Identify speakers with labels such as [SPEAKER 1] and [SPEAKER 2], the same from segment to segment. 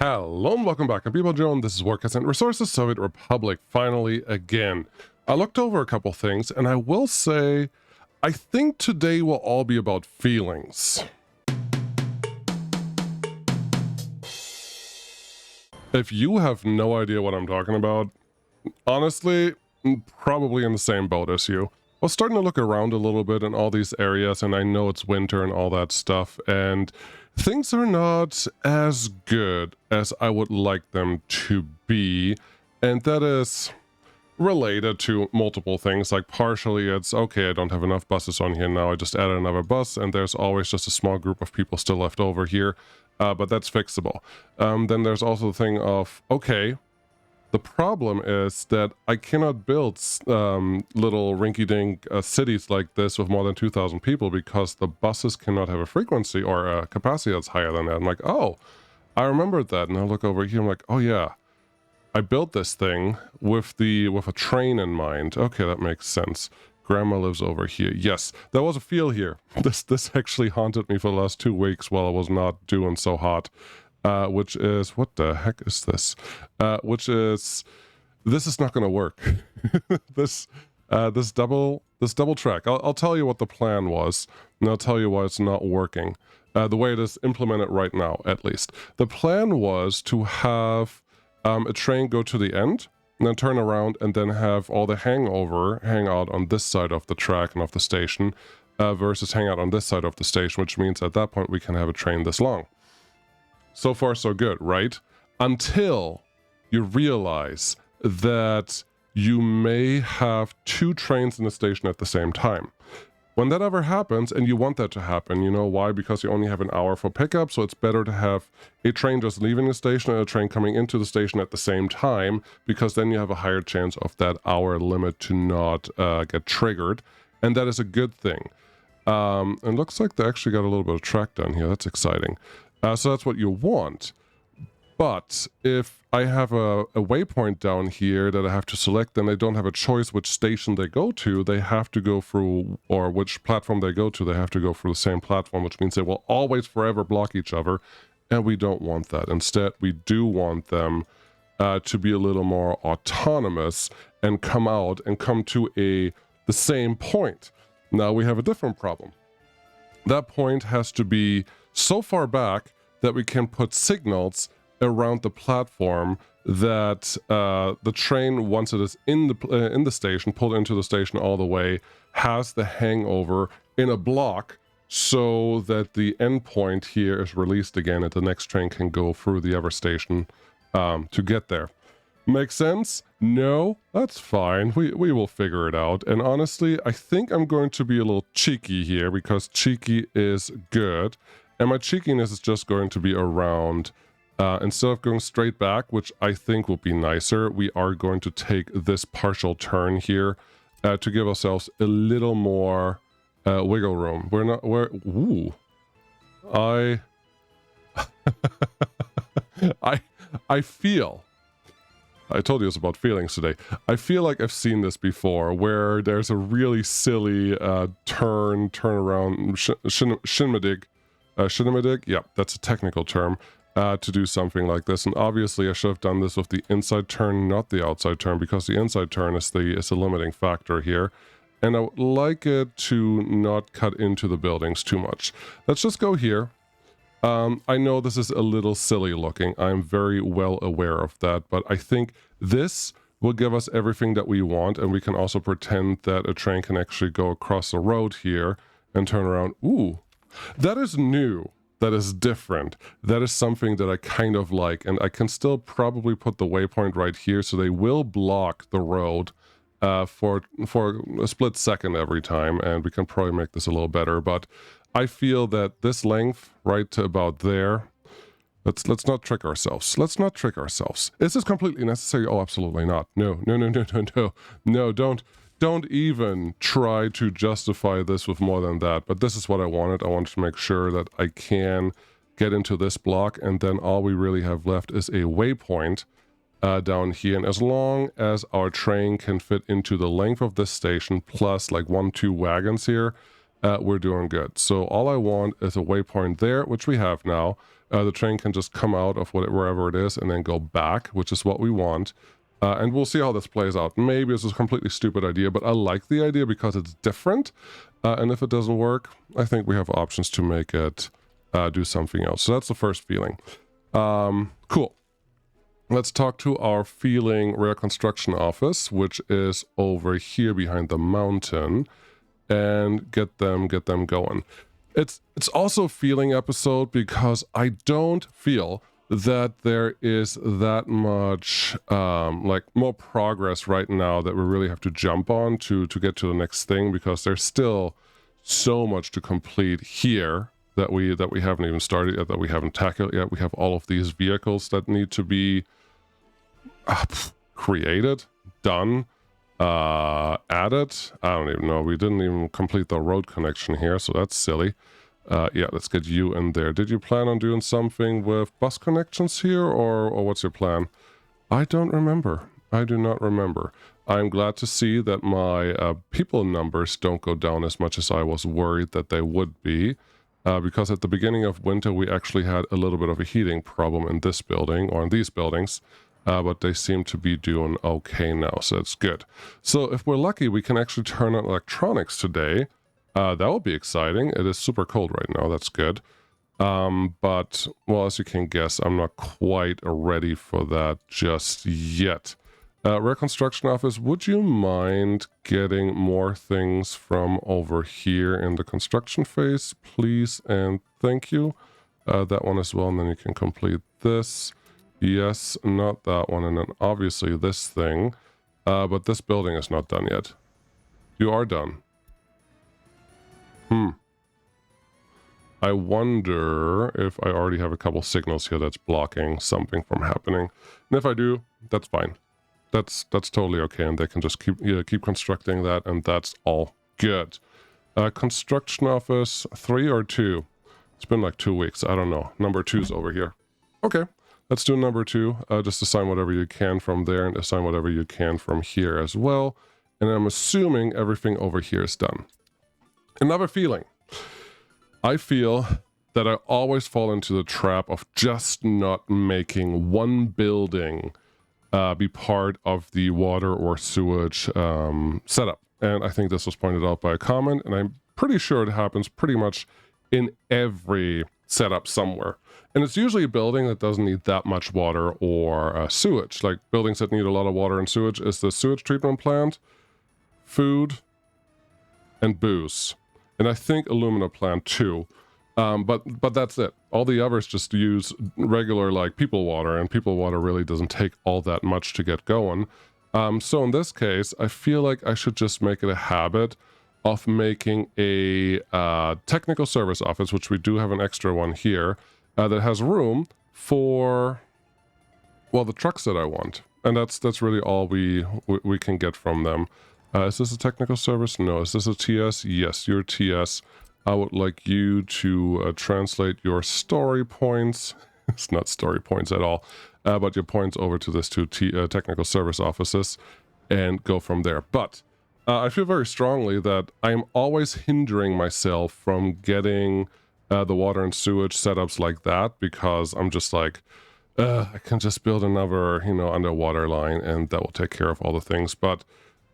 [SPEAKER 1] Hello and welcome back. I'm People Joe and this is Workers and Resources Soviet Republic finally again. I looked over a couple things and I will say I think today will all be about feelings. If you have no idea what I'm talking about, honestly, I'm probably in the same boat as you. I was starting to look around a little bit in all these areas, and I know it's winter and all that stuff, and things are not as good as I would like them to be, and that is related to multiple things. Like partially it's, okay, I don't have enough buses on here now, I just added another bus, and there's always just a small group of people still left over here, but that's fixable. Then there's also the thing of, okay, the problem is that I cannot build little rinky-dink cities like this with more than 2,000 people because the buses cannot have a frequency or a capacity that's higher than that. I'm like, oh, I remembered that. And I look over here, I'm like, oh yeah, I built this thing with a train in mind. Okay, that makes sense. Grandma lives over here. Yes, there was a feel here. This actually haunted me for the last 2 weeks while I was not doing so hot. Which is, what the heck is this? This is not going to work. this double track. I'll tell you what the plan was, and I'll tell you why it's not working. The way it is implemented right now, at least. The plan was to have a train go to the end, and then turn around, and then have all the hangover hang out on this side of the track and of the station, versus hang out on this side of the station, which means at that point we can have a train this long. So far, so good, right? Until you realize that you may have 2 trains in the station at the same time. When that ever happens, and you want that to happen, you know why? Because you only have an hour for pickup, so it's better to have a train just leaving the station and a train coming into the station at the same time, because then you have a higher chance of that hour limit to not get triggered, and that is a good thing. And looks like they actually got a little bit of track done here. That's exciting. So that's what you want. But if I have a waypoint down here that I have to select, then they don't have a choice which station they go to. They have to go through, or which platform they go to, they have to go through the same platform, which means they will always forever block each other. And we don't want that. Instead, we do want them to be a little more autonomous and come out and come to the same point. Now we have a different problem. That point has to be so far back that we can put signals around the platform that the train, once it is in the station, pulled into the station all the way, has the hangover in a block so that the endpoint here is released again and the next train can go through the other station to get there. Make sense? No? That's fine. We will figure it out. And honestly, I think I'm going to be a little cheeky here because cheeky is good. And my cheekiness is just going to be around, instead of going straight back, which I think will be nicer, we are going to take this partial turn here to give ourselves a little more wiggle room. Ooh. I feel, I told you it's about feelings today. I feel like I've seen this before, where there's a really silly turn around, shinemadig, yeah, that's a technical term, to do something like this. And obviously I should have done this with the inside turn, not the outside turn, because the inside turn is the limiting factor here. And I would like it to not cut into the buildings too much. Let's just go here. I know this is a little silly looking. I'm very well aware of that, but I think this will give us everything that we want, and we can also pretend that a train can actually go across the road here and turn around. Ooh. That is new, that is different, that is something that I kind of like, and I can still probably put the waypoint right here, so they will block the road for a split second every time, and we can probably make this a little better, but I feel that this length, right to about there, let's not trick ourselves. Let's not trick ourselves. Is this completely necessary? Oh, absolutely not. No, don't even try to justify this with more than that, but this is what I wanted. I wanted to make sure that I can get into this block, and then all we really have left is a waypoint down here, and as long as our train can fit into the length of this station, plus like 1-2 wagons here, we're doing good. So all I want is a waypoint there, which we have now, The train can just come out of wherever it is and then go back, which is what we want. And we'll see how this plays out. Maybe it's a completely stupid idea, but I like the idea because it's different. And if it doesn't work, I think we have options to make it do something else. So that's the first feeling. Cool. Let's talk to our feeling rail construction office, which is over here behind the mountain, and get them going. It's also a feeling episode because I don't feel that there is that much like more progress right now that we really have to jump on to get to the next thing, because there's still so much to complete here that we haven't even started yet, that we haven't tackled yet. We have all of these vehicles that need to be created, done, added. I don't even know. We didn't even complete the road connection here, so that's silly. Yeah, let's get you in there. Did you plan on doing something with bus connections here, or what's your plan? I don't remember. I do not remember. I'm glad to see that my people numbers don't go down as much as I was worried that they would be, because at the beginning of winter we actually had a little bit of a heating problem in this building, or in these buildings, but they seem to be doing okay now, so it's good. So if we're lucky, we can actually turn on electronics today. That would be exciting. It is super cold right now. That's good. But, well, as you can guess, I'm not quite ready for that just yet. Reconstruction office, would you mind getting more things from over here in the construction phase, please? And thank you. That one as well, and then you can complete this. Yes, not that one, and then obviously this thing. But this building is not done yet. You are done. I wonder if I already have a couple signals here that's blocking something from happening. And if I do, that's fine. That's totally okay, and they can just keep constructing that, and that's all good. Construction office 3 or 2? It's been like 2 weeks. I don't know. Number 2's over here. Okay, let's do number 2. Just assign whatever you can from there, and assign whatever you can from here as well. And I'm assuming everything over here is done. Another feeling. I feel that I always fall into the trap of just not making one building be part of the water or sewage setup. And I think this was pointed out by a comment, and I'm pretty sure it happens pretty much in every setup somewhere. And it's usually a building that doesn't need that much water or sewage. Like buildings that need a lot of water and sewage is the sewage treatment plant, food, and booze. And I think alumina plant too. But that's it. All the others just use regular like people water, and people water really doesn't take all that much to get going. So in this case, I feel like I should just make it a habit of making a technical service office, which we do have an extra one here, that has room for, well, the trucks that I want. And that's really all we can get from them. Is this a technical service? No. Is this a TS? Yes, you're TS. I would like you to translate your story points. It's not story points at all, but your points over to this two technical service offices and go from there. But I feel very strongly that I'm always hindering myself from getting the water and sewage setups like that, because I'm just like, I can just build another, underwater line, and that will take care of all the things. But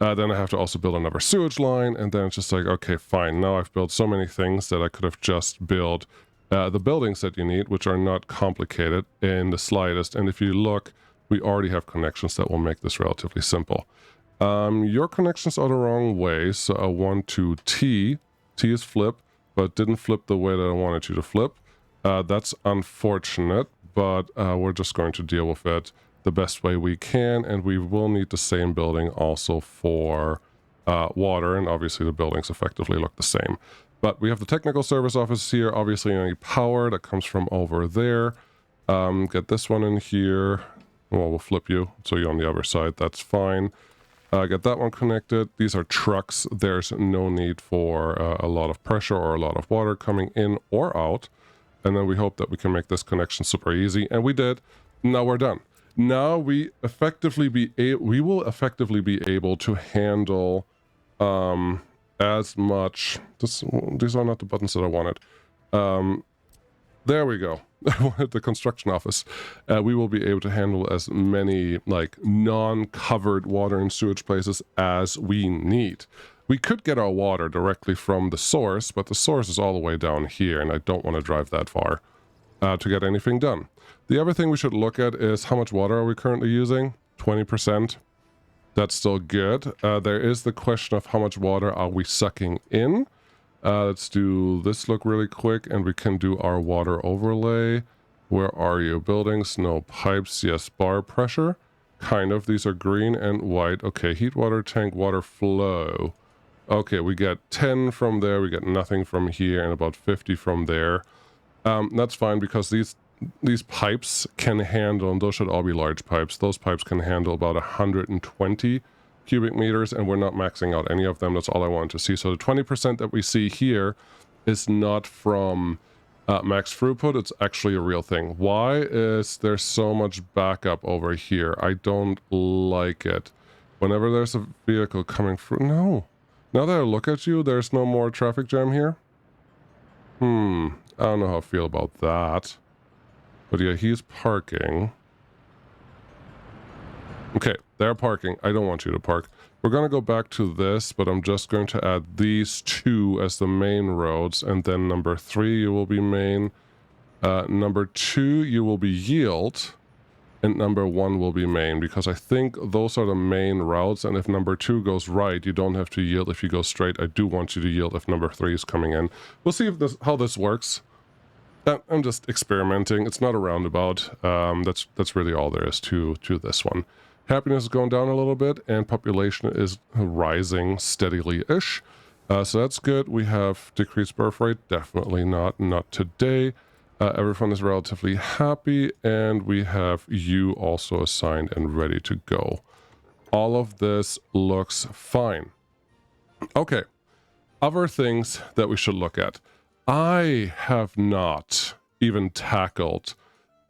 [SPEAKER 1] then I have to also build another sewage line, and then it's just like, okay, fine. Now I've built so many things that I could have just built the buildings that you need, which are not complicated in the slightest. And if you look, we already have connections that will make this relatively simple. Your connections are the wrong way, so I want to T. T is flip, but didn't flip the way that I wanted you to flip. That's unfortunate, but we're just going to deal with it the best way we can, and we will need the same building also for water, and obviously the buildings effectively look the same. But we have the technical service office here. Obviously any power that comes from over there. Get this one in here. Well, we'll flip you so you're on the other side. That's fine. Get that one connected. These are trucks. There's no need for a lot of pressure or a lot of water coming in or out. And then we hope that we can make this connection super easy, and we did. Now we're done. Now we will effectively be able to handle as much. These are not the buttons that I wanted. There we go. At the construction office, we will be able to handle as many like non-covered water and sewage places as we need. We could get our water directly from the source, but the source is all the way down here, and I don't want to drive that far to get anything done. The other thing we should look at is how much water are we currently using? 20%. That's still good. There is the question of how much water are we sucking in. Let's do this look really quick, and we can do our water overlay. Where are you? Buildings, no. Pipes, yes. Bar pressure, kind of. These are green and white. Okay, heat water tank, water flow. Okay, we get 10 from there, we get nothing from here, and about 50 from there. That's fine, because these pipes can handle, and those should all be large pipes, those pipes can handle about 120 cubic meters, and we're not maxing out any of them. That's all I wanted to see. So the 20% that we see here is not from max throughput. It's actually a real thing. Why is there so much backup over here? I don't like it. Whenever there's a vehicle coming through, no. Now that I look at you, there's no more traffic jam here. I don't know how I feel about that. But yeah, he's parking. Okay, they're parking. I don't want you to park. We're going to go back to this, but I'm just going to add these two as the main roads, and then number 3, you will be main. Number 2, you will be yield, and number 1 will be main, because I think those are the main routes, and if number 2 goes right, you don't have to yield if you go straight. I do want you to yield if number 3 is coming in. We'll see if how this works. I'm just experimenting. It's not a roundabout. That's really all there is to this one. Happiness is going down a little bit, and population is rising steadily-ish. So that's good. We have decreased birth rate. Definitely not today. Everyone is relatively happy, and we have you also assigned and ready to go. All of this looks fine. Okay. Other things that we should look at. I have not even tackled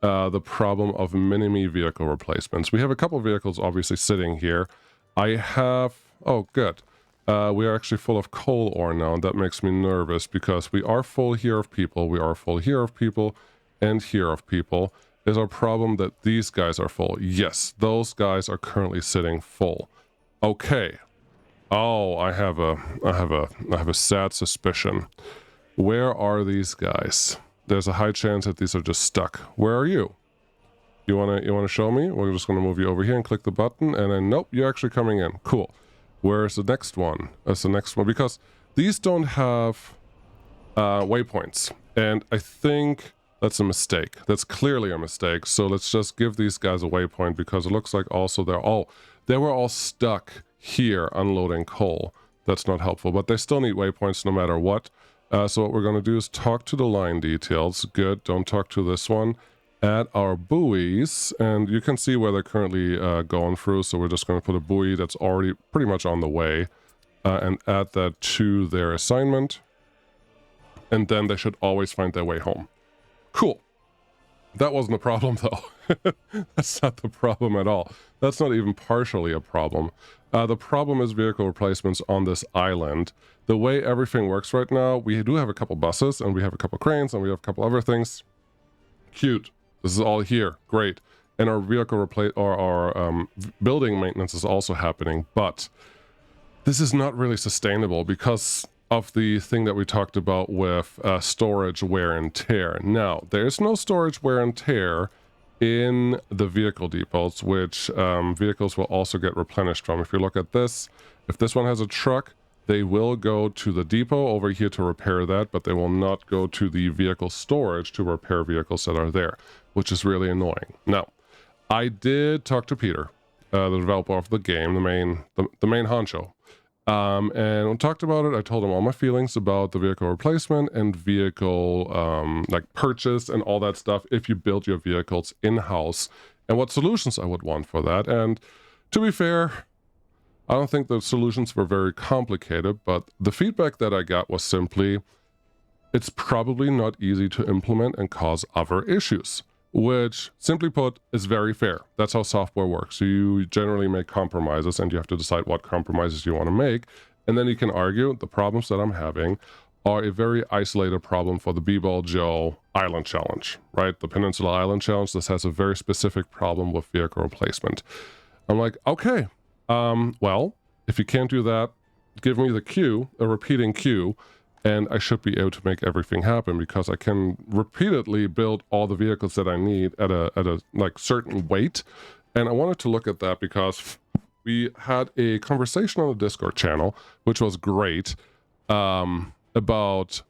[SPEAKER 1] the problem of mini-me vehicle replacements. We have a couple of vehicles obviously sitting here. I have... Oh, good. We are actually full of coal ore now, and that makes me nervous because we are full here of people, we are full here of people, and here of people. Is our problem that these guys are full? Yes, those guys are currently sitting full. Okay. Oh, I have a sad suspicion. Where are these guys? There's a high chance that these are just stuck. Where are you? You wanna show me? We're just gonna move you over here and click the button, and then nope, you're actually coming in. Cool. Where's the next one? That's the next one, because these don't have waypoints, and I think that's a mistake. That's clearly a mistake. So let's just give these guys a waypoint, because it looks like also they were all stuck here unloading coal. That's not helpful, but they still need waypoints no matter what. So what we're going to do is talk to the line details. Good. Don't talk to this one. Add our buoys, and you can see where they're currently going through. So we're just going to put a buoy that's already pretty much on the way, and add that to their assignment. And then they should always find their way home. Cool. That wasn't a problem, though. That's not the problem at all. That's not even partially a problem. The problem is vehicle replacements on this island. The way everything works right now, we do have a couple buses, and we have a couple cranes, and we have a couple other things. Cute. This is all here. Great. And our vehicle building maintenance is also happening, but this is not really sustainable because of the thing that we talked about with storage wear and tear. Now, there is no storage wear and tear in the vehicle depots, which vehicles will also get replenished from. If you look at this, if this one has a truck, they will go to the depot over here to repair that, but they will not go to the vehicle storage to repair vehicles that are there, which is really annoying. Now, I did talk to Peter, the developer of the game, the main honcho. And we talked about it. I told him all my feelings about the vehicle replacement and vehicle like purchase and all that stuff if you build your vehicles in-house, and what solutions I would want for that. And to be fair, I don't think the solutions were very complicated, but the feedback that I got was simply, it's probably not easy to implement and cause other issues, which, simply put, is very fair. That's how software works. You generally make compromises, and you have to decide what compromises you want to make, and then you can argue the problems that I'm having are a very isolated problem for the B-Ball Joe Island Challenge, right? The Peninsula Island Challenge, this has a very specific problem with vehicle replacement. I'm like, okay, well, if you can't do that, give me the queue, a repeating queue, and I should be able to make everything happen because I can repeatedly build all the vehicles that I need at a like certain weight. And I wanted to look at that because we had a conversation on the Discord channel, which was great, about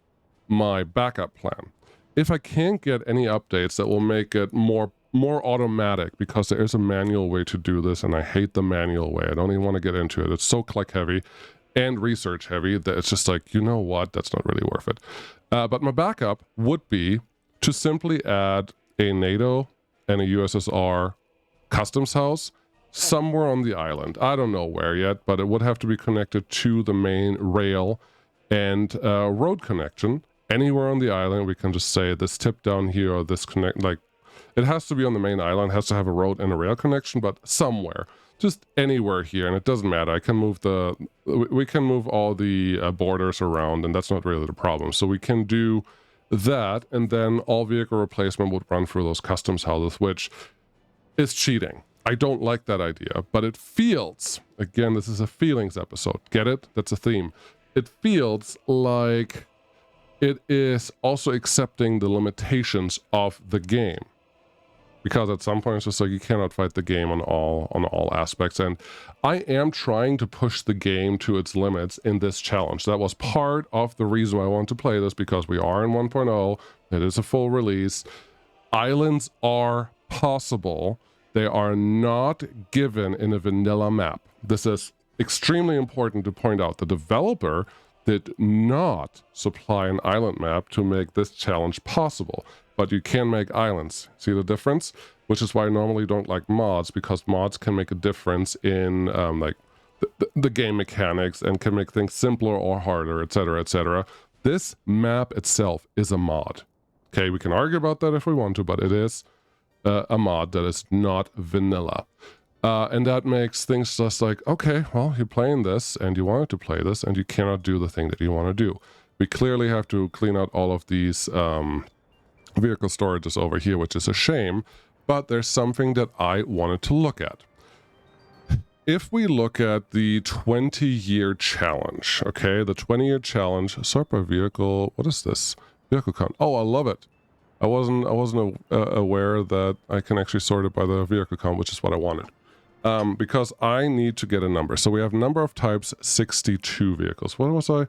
[SPEAKER 1] my backup plan. If I can't get any updates that will make it more automatic, because there is a manual way to do this, and I hate the manual way. I don't even want to get into it. It's so click heavy and research heavy that it's just like, you know what, that's not really worth it. But my backup would be to simply add a NATO and a USSR customs house somewhere on the island. I don't know where yet, but it would have to be connected to the main rail and road connection. Anywhere on the island, we can just say this tip down here or this connect, like it has to be on the main island, has to have a road and a rail connection, but somewhere, just anywhere here. And it doesn't matter. I can move we can move all the borders around, and that's not really the problem. So we can do that, and then all vehicle replacement would run through those customs houses, which is cheating. I don't like that idea, but it feels, again, this is a feelings episode. Get it? That's a theme. It feels like it is also accepting the limitations of the game. Because at some point it's just like you cannot fight the game on all aspects. And I am trying to push the game to its limits in this challenge. That was part of the reason why I want to play this, because we are in 1.0. It is a full release. Islands are possible. They are not given in a vanilla map. This is extremely important to point out. The developer did not supply an island map to make this challenge possible, but you can make islands. See the difference? Which is why I normally don't like mods, because mods can make a difference in like the game mechanics and can make things simpler or harder, etc., etc. This map itself is a mod. Okay, we can argue about that if we want to, but it is a mod that is not vanilla. And that makes things just like, okay, well, you're playing this and you wanted to play this and you cannot do the thing that you want to do. We clearly have to clean out all of these vehicle storages over here, which is a shame, but there's something that I wanted to look at. If we look at the 20-year challenge, okay, the 20-year challenge, sort by vehicle, what is this? Vehicle count. Oh, I love it. I wasn't aware that I can actually sort it by the vehicle count, which is what I wanted. Because I need to get a number. So we have number of types, 62 vehicles. What was I?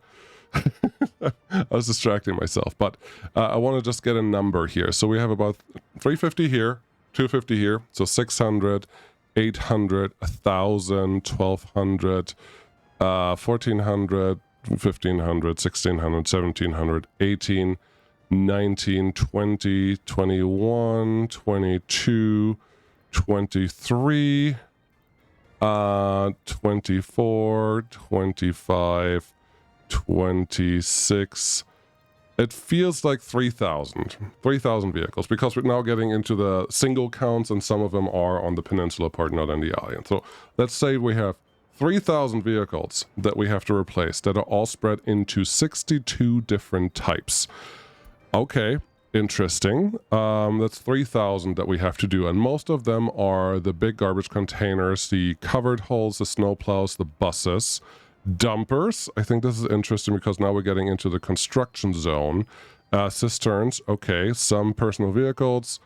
[SPEAKER 1] I was distracting myself, but I want to just get a number here. So we have about 350 here, 250 here. So 600, 800, 1,000, 1,200, 1,400, 1,500, 1,600, 1,700, 18, 19, 20, 21, 22, 23, 24, 25, 26. It feels like 3,000 vehicles, because we're now getting into the single counts, and some of them are on the peninsula part, not on the island. So let's say we have 3,000 vehicles that we have to replace that are all spread into 62 different types. Okay, interesting. That's 3,000 that we have to do, and most of them are the big garbage containers, the covered holes, the snowplows, the buses, dumpers. I think this is interesting because now we're getting into the construction zone. Cisterns, okay, some personal vehicles,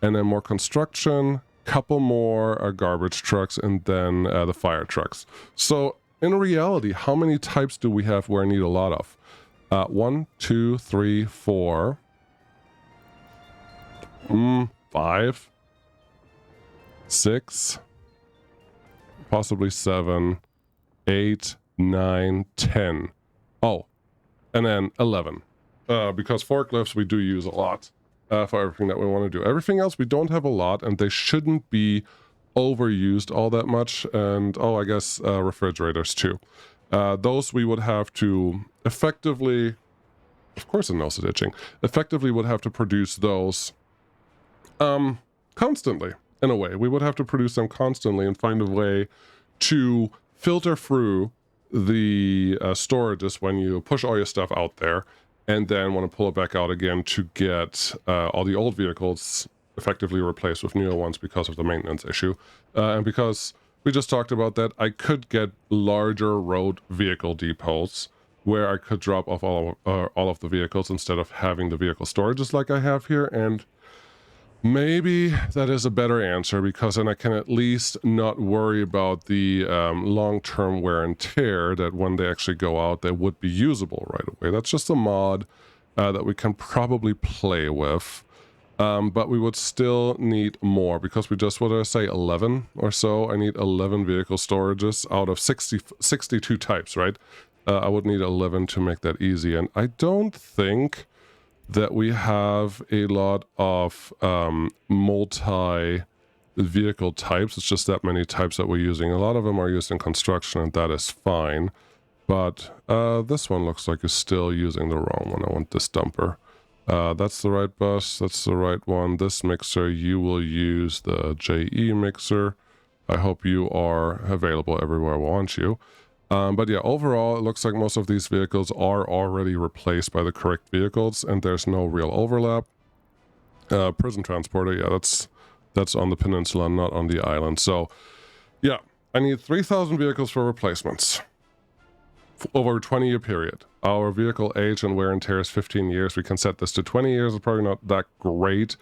[SPEAKER 1] and then more construction, couple more garbage trucks, and then the fire trucks. So in reality, how many types do we have where I need a lot of? 1, 2, 3, 4, 5, 6, possibly 7, 8, 9, 10. Oh, and then 11. Because forklifts we do use a lot for everything that we want to do. Everything else we don't have a lot, and they shouldn't be overused all that much. And I guess refrigerators too. Those we would have to effectively, of course, no ditching, effectively would have to produce those constantly. In a way, we would have to produce them constantly and find a way to filter through the storages when you push all your stuff out there and then want to pull it back out again to get all the old vehicles effectively replaced with newer ones because of the maintenance issue. And because we just talked about that, I could get larger road vehicle depots where I could drop off all of the vehicles instead of having the vehicle storages like I have here. And maybe that is a better answer, because then I can at least not worry about the long-term wear and tear, that when they actually go out, they would be usable right away. That's just a mod that we can probably play with. But we would still need more, because we just, what did I say, 11 or so? I need 11 vehicle storages out of 62 types, right? I would need 11 to make that easy. And I don't think that we have a lot of multi-vehicle types. It's just that many types that we're using. A lot of them are used in construction, and that is fine. But this one looks like it's still using the wrong one. I want this dumper. That's the right bus. That's the right one. This mixer, you will use the JE mixer. I hope you are available everywhere I want you. But yeah, overall, it looks like most of these vehicles are already replaced by the correct vehicles, and there's no real overlap. Prison transporter, yeah, that's on the peninsula, not on the island. So yeah, I need 3,000 vehicles for replacements over a 20-year period. Our vehicle age and wear and tear is 15 years. We can set this to 20 years. It's probably not that great,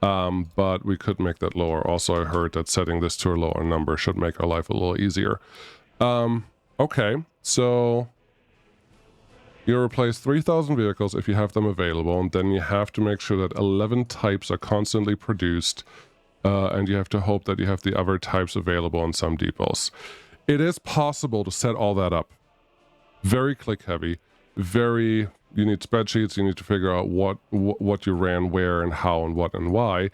[SPEAKER 1] but we could make that lower. Also, I heard that setting this to a lower number should make our life a little easier. Okay, so you replace 3,000 vehicles if you have them available, and then you have to make sure that 11 types are constantly produced, and you have to hope that you have the other types available in some depots. It is possible to set all that up. Very click heavy, you need spreadsheets, you need to figure out what you ran where and how and what and why,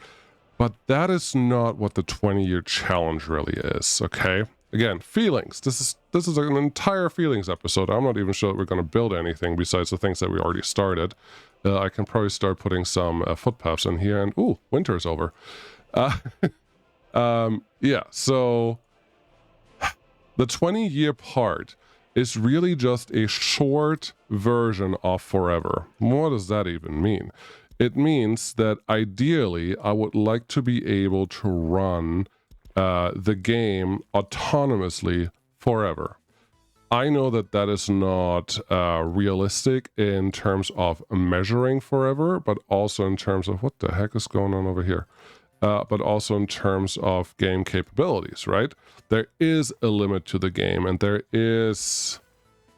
[SPEAKER 1] but that is not what the 20-year challenge really is, okay? Again, feelings. This is an entire feelings episode. I'm not even sure that we're going to build anything besides the things that we already started. I can probably start putting some footpaths in here, and ooh, winter's over. Yeah, so the 20-year part is really just a short version of forever. What does that even mean? It means that ideally, I would like to be able to run the game autonomously forever. I know that that is not realistic in terms of measuring forever, but also in terms of what the heck is going on over here. But also in terms of game capabilities, right? There is a limit to the game, and there is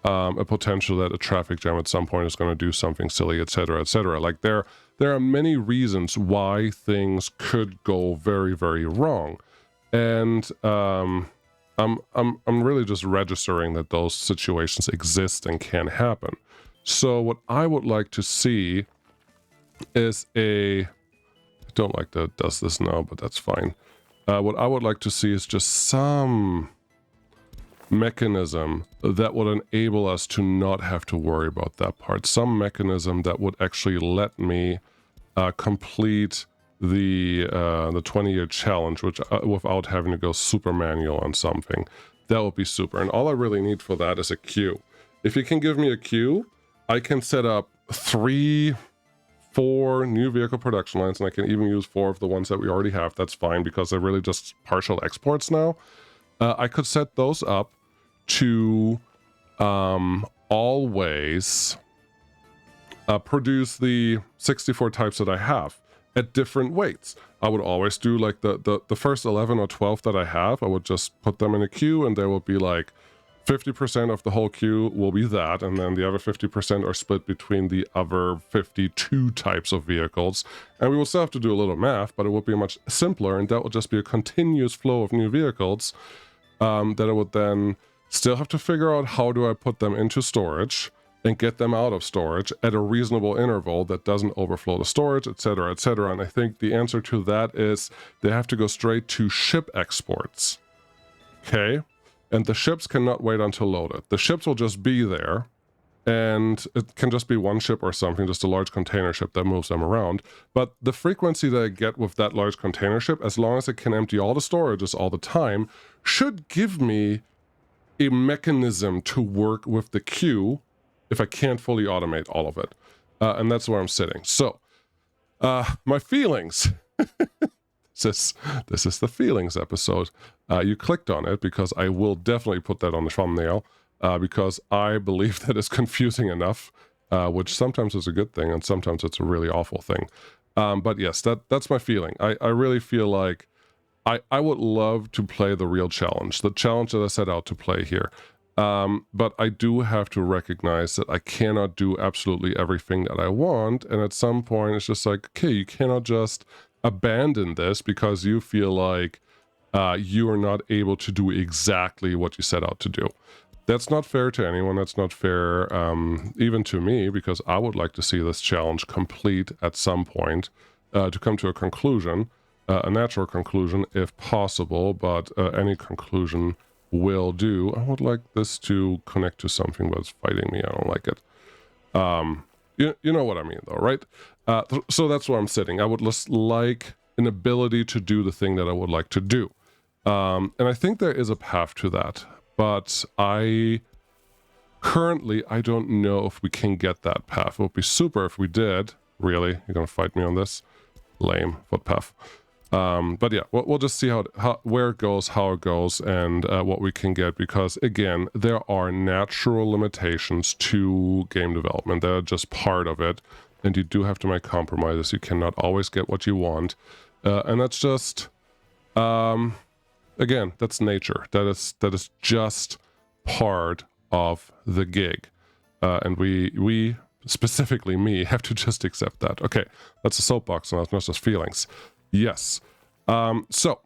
[SPEAKER 1] a potential that a traffic jam at some point is going to do something silly, etc., etc. Like there are many reasons why things could go very, very wrong. And I'm really just registering that those situations exist and can happen. So what I would like to see is I don't like that it does this now, but that's fine. What I would like to see is just some mechanism that would enable us to not have to worry about that part. Some mechanism that would actually let me complete the 20-year challenge, which without having to go super manual on something. That would be super. And all I really need for that is a queue. If you can give me a queue, I can set up 3-4 new vehicle production lines, and I can even use 4 of the ones that we already have. That's fine, because they're really just partial exports now. I could set those up to always produce the 64 types that I have at different weights. I would always do like the first 11 or 12 that I have, I would just put them in a queue, and there will be like 50% of the whole queue will be that, and then the other 50% are split between the other 52 types of vehicles. And we will still have to do a little math, but it would be much simpler, and that would just be a continuous flow of new vehicles that I would then still have to figure out how do I put them into storage and get them out of storage at a reasonable interval that doesn't overflow the storage, etc., etc. And I think the answer to that is they have to go straight to ship exports. Okay? And the ships cannot wait until loaded. The ships will just be there, and it can just be one ship or something, just a large container ship that moves them around. But the frequency that I get with that large container ship, as long as it can empty all the storages all the time, should give me a mechanism to work with the queue if I can't fully automate all of it. and that's where I'm sitting. So, my feelings. This is the feelings episode. You clicked on it because I will definitely put that on the thumbnail, because I believe that it's confusing enough, which sometimes is a good thing and sometimes it's a really awful thing. But yes, that's my feeling. I really feel like I would love to play the real challenge, the challenge that I set out to play here. But I do have to recognize that I cannot do absolutely everything that I want. And at some point, it's just like, okay, you cannot just abandon this because you feel like you are not able to do exactly what you set out to do. That's not fair to anyone. That's not fair even to me, because I would like to see this challenge complete at some point to come to a conclusion, a natural conclusion if possible, but any conclusion will do. I would like this to connect to something, but it's fighting me. I don't like it. You know what I mean, though, right? So that's where I'm sitting. I would just like an ability to do the thing that I would like to do. And I think there is a path to that. But currently, I don't know if we can get that path. It would be super if we did. Really? You're going to fight me on this? Lame. What path? But yeah, we'll just see where it goes, how it goes, and what we can get, because again, there are natural limitations to game development. They're just part of it, and you do have to make compromises. You cannot always get what you want, and that's just, again, that's nature. That is just part of the gig, and we specifically me have to just accept that. Okay, that's a soapbox, and that's not just feelings. Yes. So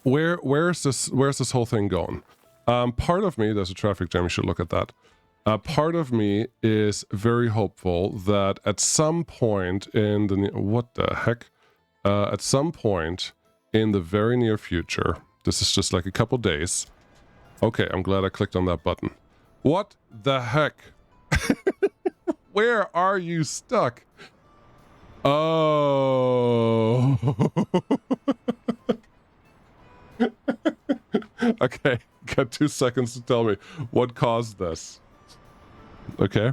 [SPEAKER 1] where's this whole thing going? Part of me, there's a traffic jam, you should look at that. Part of me is very hopeful that at some point in the what the heck? At some point in the very near future, this is just like a couple days. Okay, I'm glad I clicked on that button. What the heck? Where are you stuck? Oh. Okay, got 2 seconds to tell me what caused this. Okay.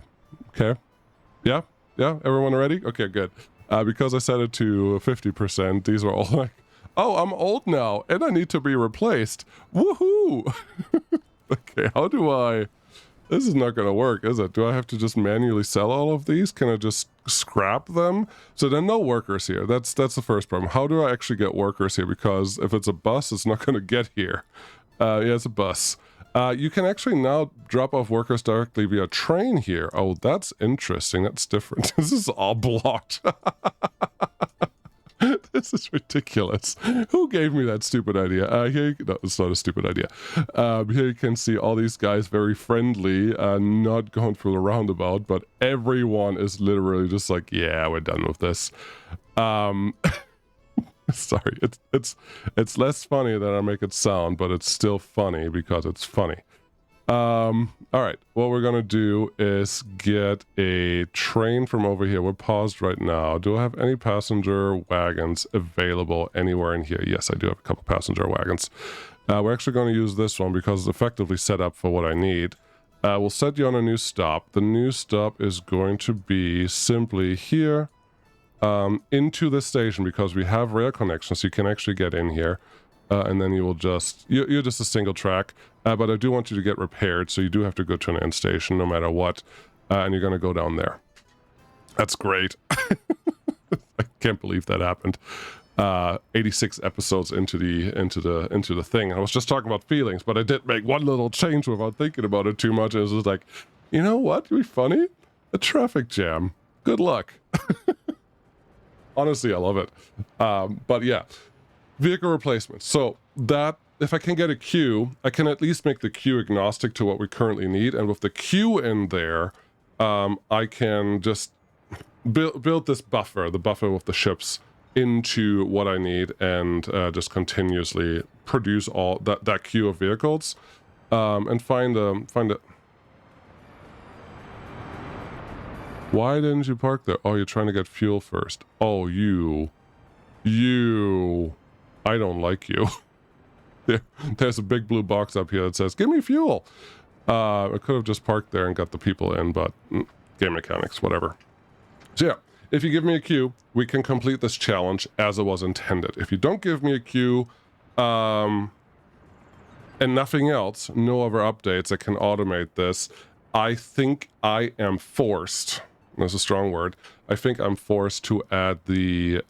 [SPEAKER 1] Yeah, everyone ready? Okay, good. Because I set it to 50%, these are all like, oh, I'm old now and I need to be replaced. Woohoo! Okay, how do I... This is not going to work, is it? Do I have to just manually sell all of these? Can I just scrap them? So then no workers here. That's the first problem. How do I actually get workers here? Because if it's a bus, it's not going to get here. Yeah, it's a bus. You can actually now drop off workers directly via train here. Oh, that's interesting. That's different. This is all blocked. This is ridiculous. Who gave me that stupid idea? No, it's not a stupid idea. Here you can see all these guys very friendly, not going through the roundabout, but everyone is literally just like, yeah, we're done with this. Sorry, it's less funny than I make it sound, but it's still funny because it's funny. All right, what we're gonna do is get a train from over here. We're paused right now. Do I have any passenger wagons available anywhere in here? Yes, I do have a couple passenger wagons. We're actually going to use this one because it's effectively set up for what I need. We'll set you on a new stop. The new stop is going to be simply here into the station, because we have rail connections, so you can actually get in here. And then you will just, you're just a single track, but I do want you to get repaired, so you do have to go to an end station no matter what, and you're going to go down there. That's great. I can't believe that happened. 86 episodes into the thing. I was just talking about feelings, but I did make one little change without thinking about it too much. It was just like, you know what? It'd be funny. A traffic jam. Good luck. Honestly, I love it. But yeah. Vehicle replacement. So that, if I can get a queue, I can at least make the queue agnostic to what we currently need. And with the queue in there, I can just build this buffer, the buffer with the ships, into what I need, and just continuously produce all that queue of vehicles, and find a... Why didn't you park there? Oh, you're trying to get fuel first. Oh, you... I don't like you. There's a big blue box up here that says, give me fuel. I could have just parked there and got the people in, but game mechanics, whatever. So yeah, if you give me a queue, we can complete this challenge as it was intended. If you don't give me a queue, and nothing else, no other updates that can automate this, I think I am forced, that's a strong word, I think I'm forced to add the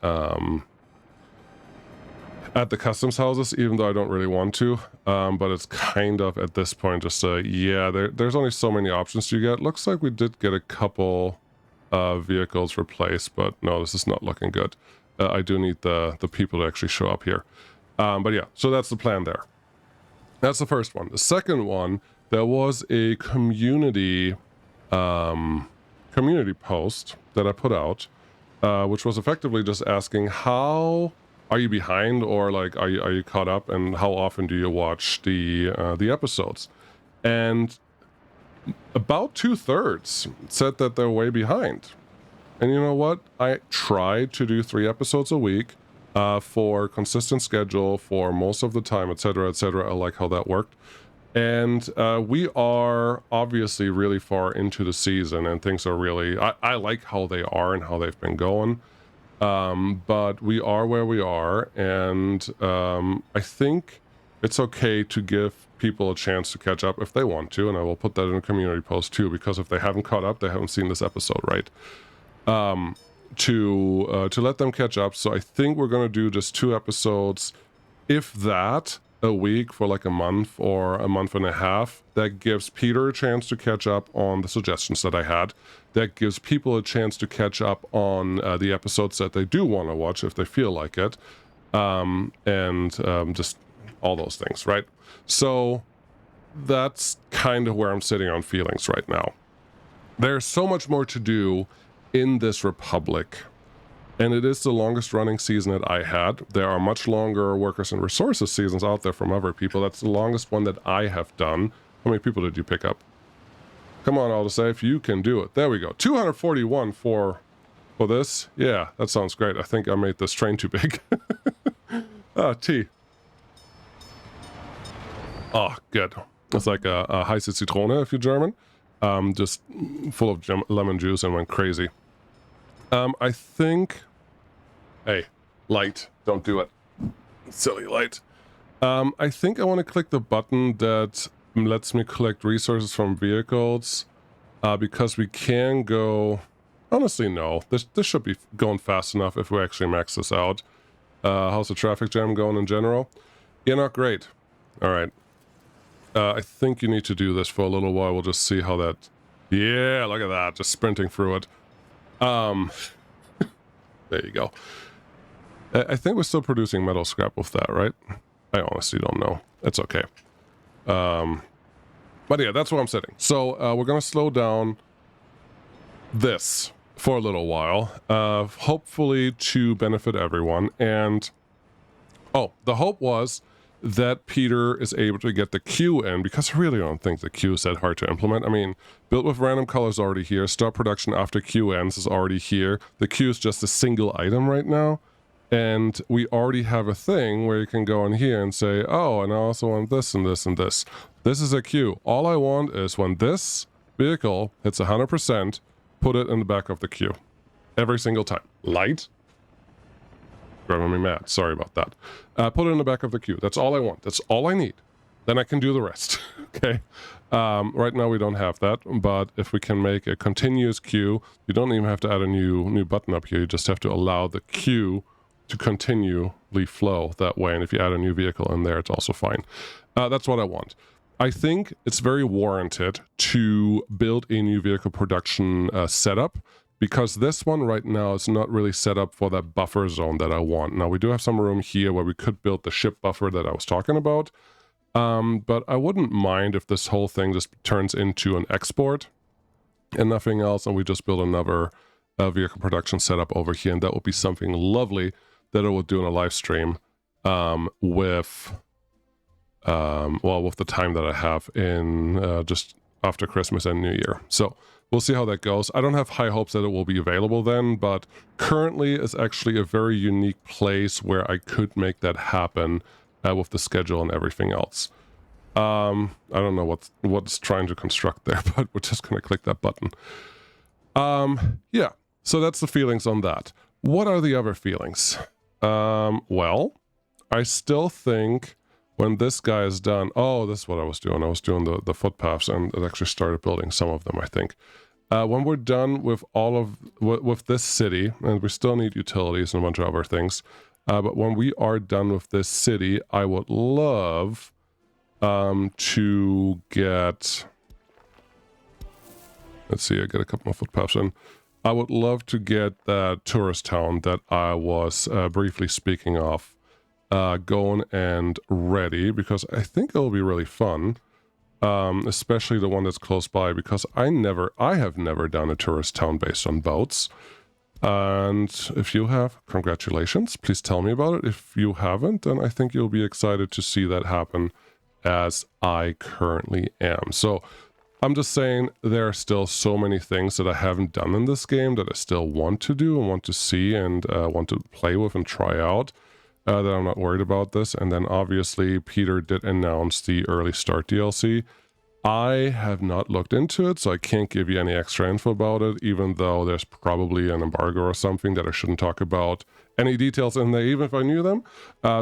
[SPEAKER 1] customs houses, even though I don't really want to, but it's kind of at this point just yeah, there's only so many options you get. Looks like we did get a couple vehicles replaced, but no, this is not looking good. I do need the people to actually show up here. But yeah, so that's the plan there. That's the first one. The second one, there was a community post that I put out, which was effectively just asking, how are you behind, or like are you caught up, and how often do you watch the episodes? And about 2/3 said that they're way behind. And you know what? I tried to do 3 episodes a week for consistent schedule for most of the time, etc., etc. I like how that worked. And we are obviously really far into the season, and things are really, I like how they are and how they've been going. But we are where we are, and I think it's okay to give people a chance to catch up if they want to, and I will put that in a community post too, because if they haven't caught up, they haven't seen this episode, right? To let them catch up. So I think we're going to do just 2 episodes, if that, a week for like a month or a month and a half. That gives Peter a chance to catch up on the suggestions that I had. That gives people a chance to catch up on the episodes that they do want to watch if they feel like it. Just all those things, right? So that's kind of where I'm sitting on feelings right now. There's so much more to do in this republic, and it is the longest running season that I had. There are much longer workers and resources seasons out there from other people. That's the longest one that I have done. How many people did you pick up? Come on, Autosave, you can do it. There we go. 241 for this. Yeah, that sounds great. I think I made this train too big. Tea. Oh, good. It's like a heiße Zitrone if you're German. Just full of lemon juice and went crazy. I think... Hey, light, don't do it. Silly light. I think I want to click the button that lets me collect resources from vehicles, because we can go... Honestly, no. This should be going fast enough if we actually max this out. How's the traffic jam going in general? Yeah, not great. All right. I think you need to do this for a little while. We'll just see how that... Yeah, look at that. Just sprinting through it. There you go. I think we're still producing metal scrap with that, right? I honestly don't know. It's okay. But yeah, that's where I'm sitting. So we're going to slow down this for a little while, hopefully to benefit everyone. And the hope was that Peter is able to get the queue in, because I really don't think the queue is that hard to implement. I mean, build with random colors already here. Start production after queue ends is already here. The queue is just a single item right now. And we already have a thing where you can go in here and say, oh, and I also want this and this and this. This is a queue. All I want is when this vehicle hits 100%, put it in the back of the queue. Every single time. Light? Driving me mad. Sorry about that. Put it in the back of the queue. That's all I want. That's all I need. Then I can do the rest. Okay. Right now we don't have that, but if we can make a continuous queue, you don't even have to add a new button up here. You just have to allow the queue to continually flow that way. And if you add a new vehicle in there, it's also fine. That's what I want. I think it's very warranted to build a new vehicle production setup, because this one right now is not really set up for that buffer zone that I want. Now, we do have some room here where we could build the ship buffer that I was talking about, but I wouldn't mind if this whole thing just turns into an export and nothing else, and we just build another vehicle production setup over here, and that would be something lovely that I would do in a live stream with the time that I have in just after Christmas and New Year. So we'll see how that goes. I don't have high hopes that it will be available then, but currently is actually a very unique place where I could make that happen with the schedule and everything else. I don't know what's trying to construct there, but we're just going to click that button. Yeah. So that's the feelings on that. What are the other feelings? Well, I still think when this guy is done... Oh, this is what I was doing. I was doing the footpaths, and it actually started building some of them, I think. When we're done with all of... with this city, and we still need utilities and a bunch of other things, but when we are done with this city, I would love to get... Let's see, I get a couple more footpaths in. I would love to get that tourist town that I was briefly speaking of going and ready, because I think it'll be really fun, especially the one that's close by, because I have never done a tourist town based on boats. And if you have, congratulations, please tell me about it. If you haven't, then I think you'll be excited to see that happen, as I currently am. So I'm just saying there are still so many things that I haven't done in this game that I still want to do and want to see and want to play with and try out, that I'm not worried about this. And then obviously Peter did announce the early start DLC. I have not looked into it, so I can't give you any extra info about it, even though there's probably an embargo or something that I shouldn't talk about any details in there, even if I knew them.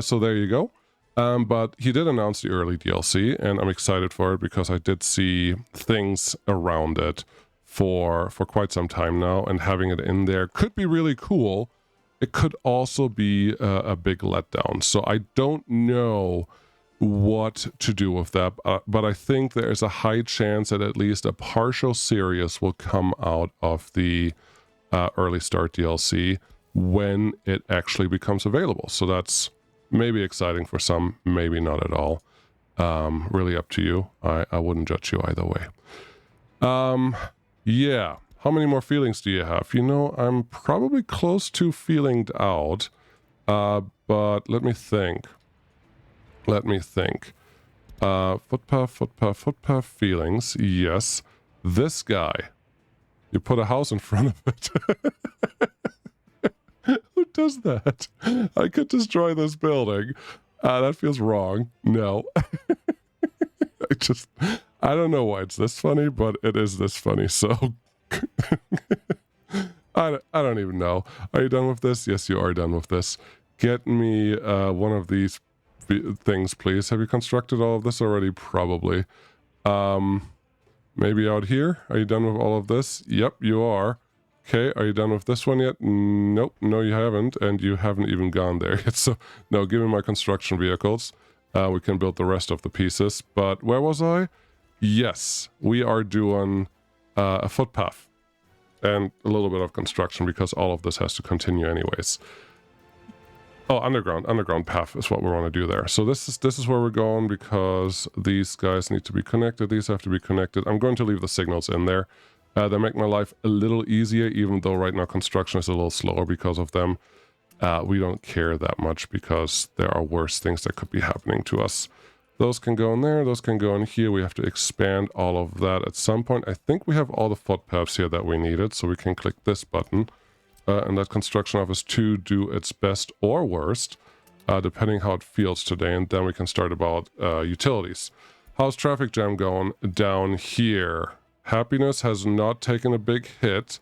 [SPEAKER 1] So there you go. But he did announce the early DLC, and I'm excited for it because I did see things around it for quite some time now, and having it in there could be really cool. It could also be a big letdown. So I don't know what to do with that, but I think there's a high chance that at least a partial series will come out of the early start DLC when it actually becomes available. So that's maybe exciting for some, maybe not at all. Really up to you. I wouldn't judge you either way. Yeah. How many more feelings do you have? You know, I'm probably close to feelinged out, but let me think. Footpath feelings. Yes. This guy. You put a house in front of it. Who does that? I could destroy this building. That feels wrong. No. I don't know why it's this funny, but it is this funny, so... I don't even know. Are you done with this? Yes, you are done with this. Get me one of these things, please. Have you constructed all of this already? Probably. Maybe out here? Are you done with all of this? Yep, you are. Okay, are you done with this one yet? Nope, no you haven't, and you haven't even gone there yet. So, no, give me my construction vehicles. We can build the rest of the pieces. But where was I? Yes, we are doing a footpath and a little bit of construction because all of this has to continue anyways. Oh, underground path is what we want to do there. So this is where we're going because these guys need to be connected. These have to be connected. I'm going to leave the signals in there. They make my life a little easier, even though right now construction is a little slower because of them. We don't care that much because there are worse things that could be happening to us. Those can go in there, those can go in here. We have to expand all of that at some point. I think we have all the footpaths here that we needed, so we can click this button and let construction office 2 do its best or worst, depending how it feels today, and then we can start about utilities. How's traffic jam going down here? Happiness has not taken a big hit,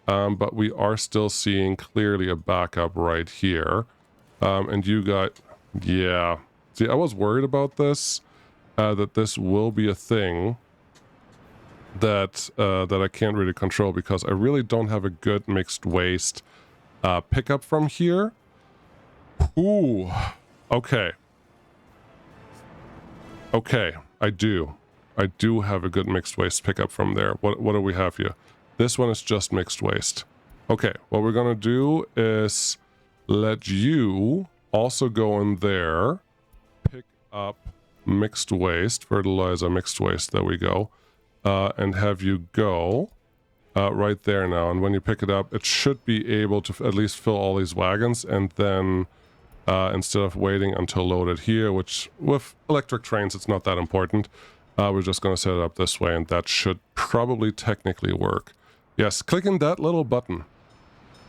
[SPEAKER 1] but we are still seeing clearly a backup right here. And you got, yeah. See, I was worried about this, that this will be a thing that I can't really control because I really don't have a good mixed waste pickup from here. Ooh, okay. Okay, I do have a good mixed waste pickup from there. What do we have here? This one is just mixed waste. Okay, what we're gonna do is let you also go in there, pick up mixed waste, fertilizer mixed waste, there we go, and have you go right there now. And when you pick it up, it should be able to at least fill all these wagons, and then instead of waiting until loaded here, which with electric trains it's not that important, we're just going to set it up this way, and that should probably technically work. Yes, clicking that little button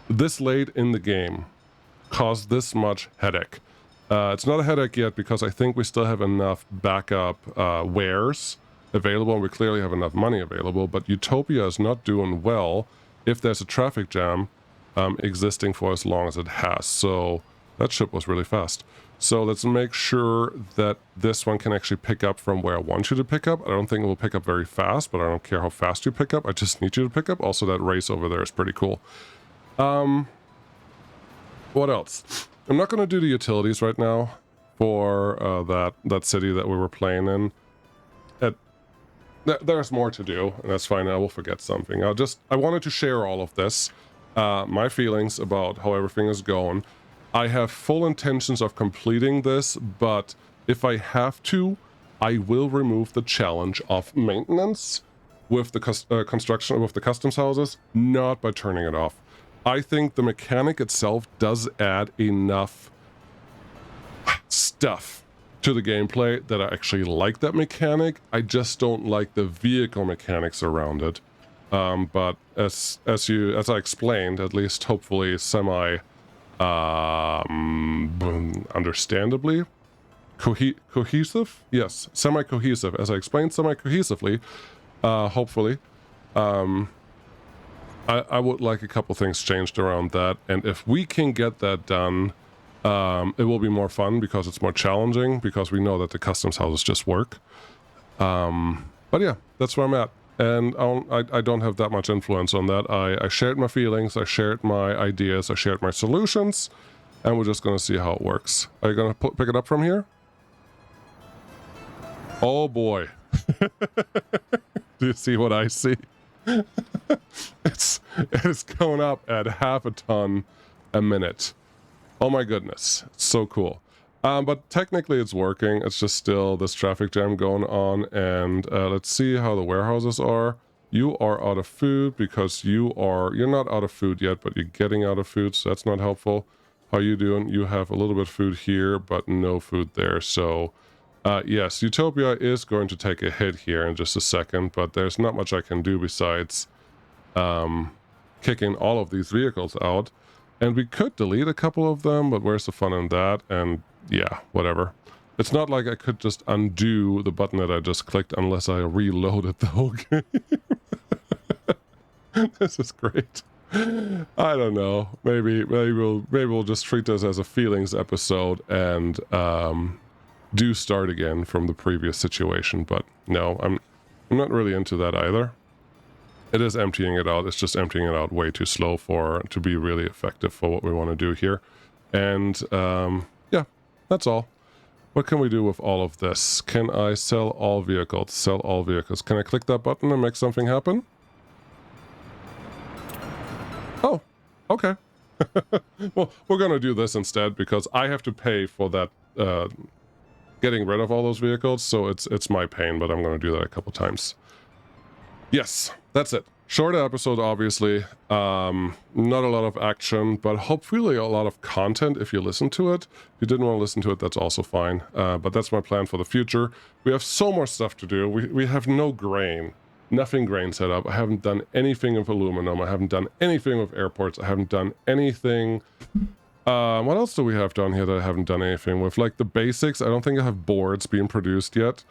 [SPEAKER 1] this late in the game caused this much headache. It's not a headache yet because I think we still have enough backup wares available, and we clearly have enough money available, but Utopia is not doing well if there's a traffic jam existing for as long as it has. So that ship was really fast. So let's make sure that this one can actually pick up from where I want you to pick up. I don't think it will pick up very fast, but I don't care how fast you pick up. I just need you to pick up. Also, that race over there is pretty cool. What else? I'm not going to do the utilities right now for that city that we were playing in. There's more to do, and that's fine. I will forget something. I wanted to share all of this, my feelings about how everything is going. I have full intentions of completing this, but if I have to, I will remove the challenge of maintenance with the construction, with the customs houses, not by turning it off. I think the mechanic itself does add enough stuff to the gameplay that I actually like that mechanic. I just don't like the vehicle mechanics around it. But as I explained, at least hopefully understandably cohesive, yes, semi-cohesive, as I explained, semi-cohesively, hopefully, I would like a couple things changed around that, and if we can get that done, it will be more fun because it's more challenging, because we know that the customs houses just work. But yeah, that's where I'm at. And I don't have that much influence on that. I shared my feelings, I shared my ideas, I shared my solutions, and we're just going to see how it works. Are you going to pick it up from here? Oh boy. Do you see what I see? It's going up at half a ton a minute. Oh my goodness, it's so cool. But technically it's working. It's just still this traffic jam going on. And let's see how the warehouses are. You are out of food because you're not out of food yet, but you're getting out of food, so that's not helpful. How you doing? You have a little bit of food here, but no food there. So yes, Utopia is going to take a hit here in just a second, but there's not much I can do besides kicking all of these vehicles out. And we could delete a couple of them, but where's the fun in that? And yeah, whatever. It's not like I could just undo the button that I just clicked unless I reloaded the whole game. This is great. I don't know. Maybe we'll just treat this as a feelings episode and do start again from the previous situation. But no, I'm not really into that either. It is emptying it out. It's just emptying it out way too slow to be really effective for what we want to do here. And yeah, that's all. What can we do with all of this? Can I sell all vehicles? Sell all vehicles. Can I click that button and make something happen? Oh, okay. Well, we're going to do this instead because I have to pay for that, getting rid of all those vehicles. So it's my pain, but I'm going to do that a couple times. Yes, that's it. Shorter episode, obviously. Not a lot of action, but hopefully a lot of content if you listen to it. If you didn't want to listen to it, that's also fine. But that's my plan for the future. We have so much stuff to do. We have no grain. Nothing grain set up. I haven't done anything with aluminum. I haven't done anything with airports. I haven't done anything... what else do we have down here that I haven't done anything with? Like the basics, I don't think I have boards being produced yet.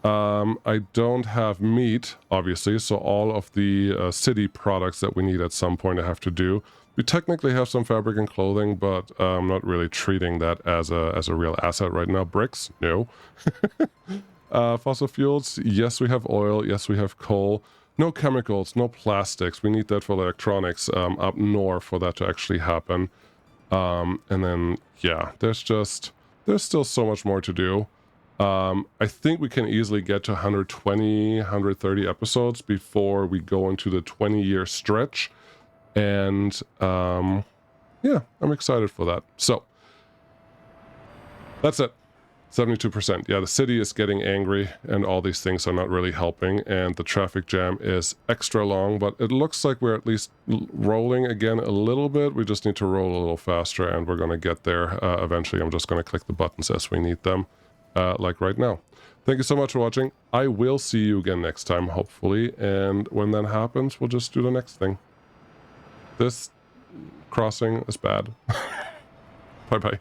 [SPEAKER 1] I don't have meat, obviously, so all of the city products that we need at some point I have to do. We technically have some fabric and clothing, but I'm not really treating that as a real asset right now. Bricks? No. Fossil fuels? Yes, we have oil. Yes, we have coal. No chemicals, no plastics. We need that for electronics up north for that to actually happen. And then, yeah, there's still so much more to do. I think we can easily get to 120, 130 episodes before we go into the 20-year stretch. And, yeah, I'm excited for that. So, that's it. 72%. Yeah, the city is getting angry and all these things are not really helping. And the traffic jam is extra long, but it looks like we're at least rolling again a little bit. We just need to roll a little faster and we're going to get there. Eventually, I'm just going to click the buttons as we need them. Like right now. Thank you so much for watching. I will see you again next time, hopefully, and when that happens, we'll just do the next thing. This crossing is bad. Bye-bye.